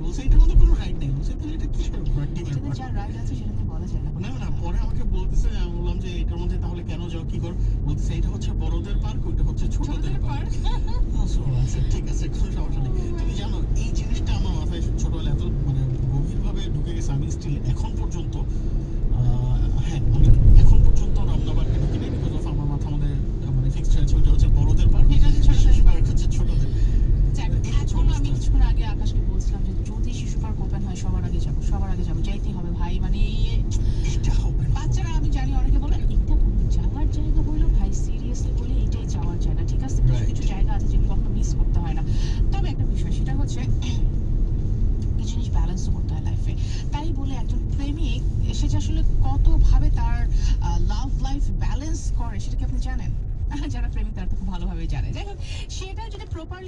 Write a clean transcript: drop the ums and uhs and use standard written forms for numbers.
বলছে এটার মধ্যে কোনো রাইড নেই। বলছে তাহলে এটা কিসের রাইডিং এর এটাতে যা রাইড আছে সেটা নিয়ে বলা যায় না। না না, পরে আমাকে বলতেছে, আমি বললাম যে এটার মধ্যে তাহলে কেন যাও, কি কর? বলতেছে এটা হচ্ছে বড়দের পার্ক, ওইটা হচ্ছে ছোটদের পার্ক। আচ্ছা ঠিক আছে, কোনো সমস্যা নেই। তুমি জানো এই জিনিসটা আমার মাথায় ছোটবেলা এত মানে গভীরভাবে ঢুকে গেছে, আমি স্টিল এখন পর্যন্ত হ্যাঁ আমি এখন পর্যন্ত রমনা পার্কে ঢুকি নাই, বিকজ অফ আমার মাথা মধ্যে মানে ফিক্সড আছে ওটা হচ্ছে বড়দের পার্ক, এটা হচ্ছে ছোটদের শিশু পার্ক। পার্ক হচ্ছে ছোটদের। এখন আমি কিছুক্ষণ আগে আকাশকে বলছিলাম যে যদি শিশু পার্ক ওপেন হয় সবার আগে যাবো, সবার আগে যাবো, যাইতেই হবে ভাই। মানে এটা হবে না। বাচ্চারা, আমি জানি অনেকে বলে এটা কোনো যাওয়ার জায়গা বললো, ভাই সিরিয়াসলি বলে এটাই যাওয়ার জায়গা। ঠিক আছে, কিছু Right. কিছু জায়গা আছে যেগুলো কখনো মিস করতে হয় না। তবে একটা বিষয় সেটা হচ্ছে কিছু জিনিস ব্যালেন্সও করতে হয় লাইফে। তাই বলে একজন প্রেমিক সে যে আসলে কতভাবে তার লাভ লাইফ ব্যালেন্স করে সেটা কি আপনি জানেন? যারা প্রেমিক তারা তো খুব ভালোভাবে জানে। যাই হোক, সেটা যদি প্রপারলি